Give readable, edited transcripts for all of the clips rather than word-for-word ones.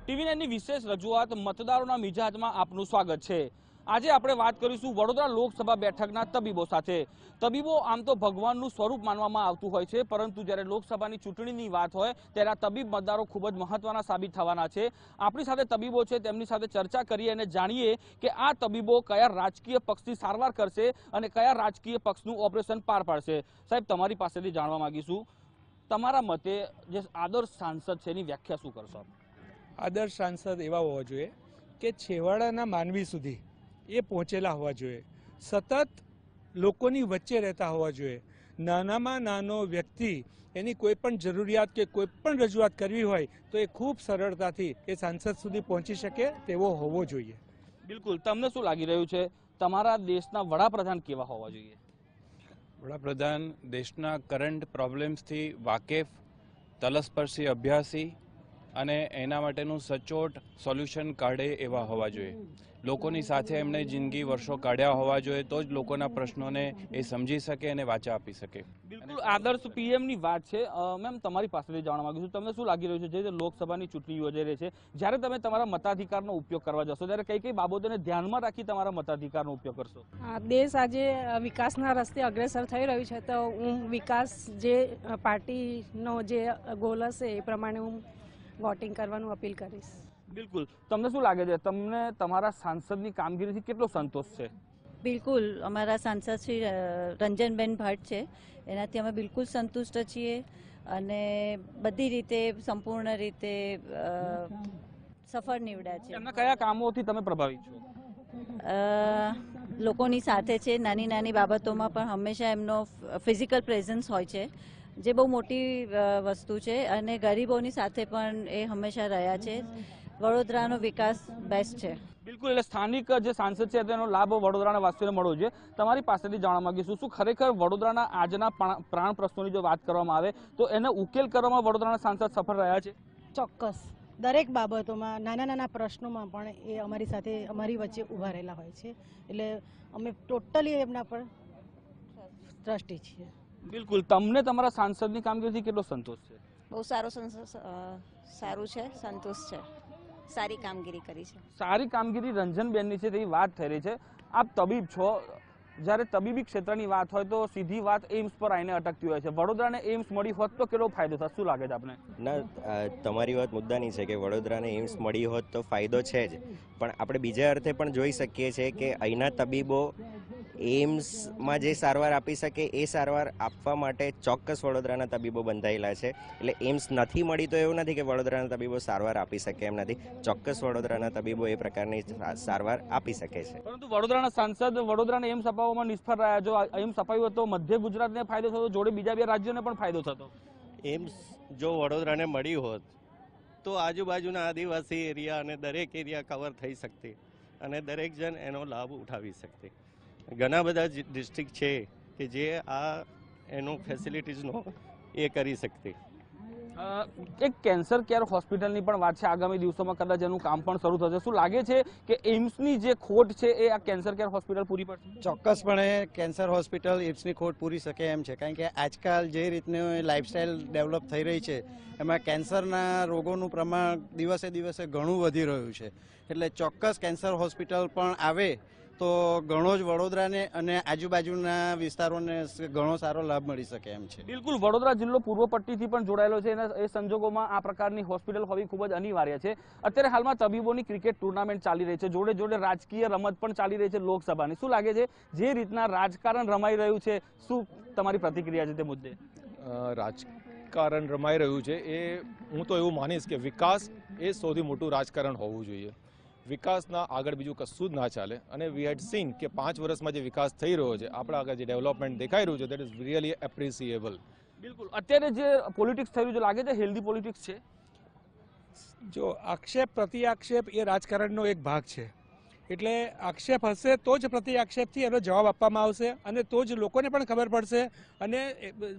ટીવી9ની વિશેષ રજૂઆત મતદારોના મિજાજમાં આપનું સ્વાગત છે। આજે આપણે વાત કરીશું વડોદરા લોકસભા બેઠકના તબીબો સાથે। તબીબો આમ તો ભગવાનનું સ્વરૂપ માનવામાં આવતું હોય છે, પરંતુ જ્યારે લોકસભાની ચૂંટણીની વાત હોય ત્યારે આ તબીબ મતદારો ખૂબ જ મહત્વના સાબિત થવાના છે। આપણી સાથે તબીબો છે, તેમની સાથે ચર્ચા કરીએ અને જાણીએ કે આ તબીબો કયા રાજકીય પક્ષની સારવાર કરશે અને કયા રાજકીય પક્ષનું ઓપરેશન પાર પાડશે। સાહેબ, તમારી પાસેથી જાણવા માંગીશું, તમારા મતે જે આદર્શ સાંસદ છે એની વ્યાખ્યા શું કરશો? આદર્શ સાંસદ એવા હોવા જોઈએ કે છેવાડાના માનવી સુધી એ પહોંચેલા હોવા જોઈએ, સતત લોકોની વચ્ચે રહેતા હોવા જોઈએ। નાનામાં નાનો વ્યક્તિ એની કોઈ પણ જરૂરિયાત કે કોઈ પણ રજૂઆત કરવી હોય તો એ ખૂબ સરળતાથી એ સાંસદ સુધી પહોંચી શકે તેવો હોવો જોઈએ। બિલકુલ, તમને શું લાગી રહ્યું છે, તમારા દેશના વડાપ્રધાન કેવા હોવા જોઈએ? વડાપ્રધાન દેશના કરંટ પ્રોબ્લેમ્સથી વાકેફ, તલસ્પર્શી અભ્યાસી અને એના માટેનું સચોટ સોલ્યુશન કાઢે એવા હોવા જોઈએ। લોકોની સાથે એમણે જિંદગી વર્ષો કાઢ્યા હોવા જોઈએ, તો જ લોકોના પ્રશ્નોને એ સમજી શકે અને વાચા આપી શકે। બિલકુલ, આદર્શ પીએમની વાત છે। મેમ, તમારી પાસેથી જાણવા માંગુ છું, તમને શું લાગી રહ્યું છે, જે લોકસભાની ચૂંટણી યોજાઈ રહી છે, જ્યારે તમે તમારા મતાધિકારનો ઉપયોગ કરવા જશો ત્યારે કઈ કઈ બાબતોને ધ્યાનમાં રાખી તમારા મતાધિકારનો ઉપયોગ કરશો? દેશ આજે વિકાસના રસ્તે અગ્રેસર થઈ રહ્યું છે, તો હું વિકાસ જે પાર્ટીનો જે ગોલ હશે એ પ્રમાણે હું વોટિંગ કરવાનું અપીલ કરીશ। બિલકુલ, તમને શું લાગે છે, તમને તમારા સાંસદની કામગીરીથી કેટલો સંતોષ છે? બિલકુલ, અમારા સાંસદ શ્રી રંજનબેન ભટ્ટ છે, એનાથી અમે બિલકુલ સંતુષ્ટ છીએ અને બધી રીતે સંપૂર્ણ રીતે સફળ નીવડ્યા છે। એમના કયા કામોથી તમે પ્રભાવિત છો? લોકોની સાથે છે, નાની નાની બાબતોમાં પણ હંમેશા એમનો ફિઝિકલ પ્રેઝન્સ હોય છે, જે બહુ મોટી વસ્તુ છે, અને ગરીબોની સાથે પણ એ હંમેશા રહ્યા છે। વડોદરાનો વિકાસ બેસ્ટ છે। બિલકુલ, એટલે સ્થાનિક જે સાંસદ છે તેનો લાભ વડોદરાના વાસીઓને મળવો જોઈએ। તમારી પાસેથી જાણવા માંગીશું, શું ખરેખર વડોદરાના આજના પ્રાણ પ્રશ્નોની જો વાત કરવામાં આવે તો એને ઉકેલ કરવામાં વડોદરાના સાંસદ સફળ રહ્યા છે? ચોક્કસ, દરેક બાબતોમાં, નાના નાના પ્રશ્નોમાં પણ એ અમારી સાથે, અમારી વચ્ચે ઊભા રહેલા હોય છે, એટલે અમે ટોટલી એમના પર ટ્રસ્ટી છીએ। બિલકુલ, તમને તમારા સાંસદની કામગીરીથી કેટલો સંતોષ છે? બહુ સારું છે, સંતોષ છે, સારી કામગીરી કરી છે। સારી કામગીરી રંજનબેનની છે તેવી વાત થઈ રહી છે। આપ તબીબ છો, જ્યારે તબીબી ક્ષેત્રની વાત હોય તો સીધી વાત એમ્સ પર આવીને અટકતી હોય છે। વડોદરાને એમ્સ મળી હોત તો કેટલો ફાયદો થશે, શું લાગે છે આપને? ના, તમારી વાત મુદ્દાની છે કે વડોદરાને એમ્સ મળી હોત તો ફાયદો છે જ, પણ આપણે બીજા અર્થે પણ જોઈ શકીએ છીએ કે અહીંના તબીબો એમ્સમાં જે સારવાર આપી શકે એ સારવાર આપવા માટે ચોક્કસ વડોદરાના તબીબો બંધાયેલા છે। એટલે એમ્સ નથી મળી તો એવું નથી કે વડોદરાના તબીબો સારવાર આપી શકે એમ નથી, ચોક્કસ વડોદરાના તબીબો એ પ્રકારની સારવાર આપી શકે છે। પરંતુ વડોદરાના સાંસદ વડોદરાને એમ્સ અપાવવામાં નિષ્ફળ રહ્યા। જો એમ્સ અપાયું તો મધ્ય ગુજરાતને ફાયદો થતો, જોડે બીજા બે રાજ્યોને પણ ફાયદો થતો। એમ્સ જો વડોદરાને મળી હોત તો આજુબાજુના આદિવાસી એરિયા અને દરેક એરિયા કવર થઈ શકતી અને દરેક જણ એનો લાભ ઉઠાવી શકતે। ઘણા બધા ડિસ્ટ્રિક્ટ છે કે જે આ એનો ફેસિલિટીઝનો એ કરી શકતે। એક કેન્સર કેર હોસ્પિટલની પણ વાત છે, આગામી દિવસોમાં કદાચ એનું કામ પણ શરૂ થશે। શું લાગે છે કે એમ્સની જે ખોટ છે એ આ કેન્સર કેર હોસ્પિટલ પૂરી પડશે? ચોક્કસપણે કેન્સર હોસ્પિટલ એમ્સની ખોટ પૂરી શકે એમ છે, કારણ કે આજકાલ જે રીતની લાઇફસ્ટાઇલ ડેવલપ થઈ રહી છે એમાં કેન્સરના રોગોનું પ્રમાણ દિવસે દિવસે ઘણું વધી રહ્યું છે, એટલે ચોક્કસ કેન્સર હોસ્પિટલ પણ આવે તો ઘણો જ વડોદરાને અને આજુબાજુના વિસ્તારોને ઘણો સારો લાભ મળી શકે એમ છે। બિલકુલ, વડોદરા જિલ્લો પૂર્વ પટ્ટીથી પણ જોડાયેલો છે અને એ સંજોગોમાં આ પ્રકારની હોસ્પિટલ હોવી ખૂબ જ અનિવાર્ય છે। અત્યારે હાલમાં તબીબોની ક્રિકેટ ટુર્નામેન્ટ ચાલી રહી છે, જોડે જોડે રાજકીય રમત પણ ચાલી રહી છે લોકસભાની। શું લાગે છે, જે રીતના રાજકારણ રમાઈ રહ્યું છે, શું તમારી પ્રતિક્રિયા છે તે મુદ્દે? રાજકારણ રમાઈ રહ્યું છે એ હું તો એવું માનીશ કે વિકાસ એ સૌથી મોટું રાજકારણ હોવું જોઈએ। વિકાસના આગળ બીજું કશું જ ના ચાલે, અને વી હેડ સીન કે 5 વર્ષમાં જે વિકાસ થઈ રહ્યો છે, આપણા આગળ જે ડેવલપમેન્ટ દેખાઈ રહ્યું છે, દેટ ઇઝ રિયલી એપ્રિસિએબલ। બિલકુલ, અત્યારે જે પોલિટિક્સ થઈ રહ્યું છે, લાગે છે હેલ્ધી પોલિટિક્સ છે? જો આક્ષેપ પ્રતિ આક્ષેપ એ રાજકારણનો એક ભાગ છે, એટલે આક્ષેપ હશે તો જ પ્રતિ આક્ષેપથી એનો જવાબ આપવામાં આવશે અને તો જ લોકોને પણ ખબર પડશે, અને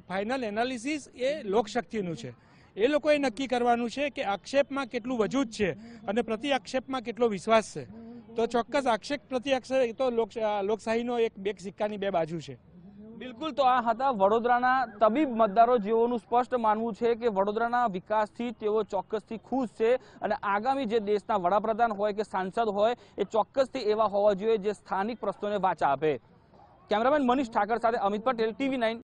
ફાઇનલ એનાલિસિસ એ લોકશક્તિનું છે। એ લોકોએ નક્કી કરવાનું છે કે આક્ષેપમાં કેટલું વજૂદ છે અને પ્રતિ આક્ષેપમાં કેટલો વિશ્વાસ છે। તો ચોક્કસ આક્ષેપ પ્રતિ આક્ષેપ એ તો લોકશાહીનો એક સિક્કાની બે બાજુ છે। બિલકુલ, તો આ હતા વડોદરાના તબીબ મતદારો, જેઓનું સ્પષ્ટ માનવું છે કે વડોદરાના વિકાસથી તેઓ ચોક્કસથી ખુશ છે અને આગામી જે દેશના વડાપ્રધાન હોય કે સાંસદ હોય એ ચોક્કસથી એવા હોવા જોઈએ જે સ્થાનિક પ્રશ્નોને વાચા આપે. કેમેરામેન મનીષ ઠાકર સાથે અમિત પટેલ, TV9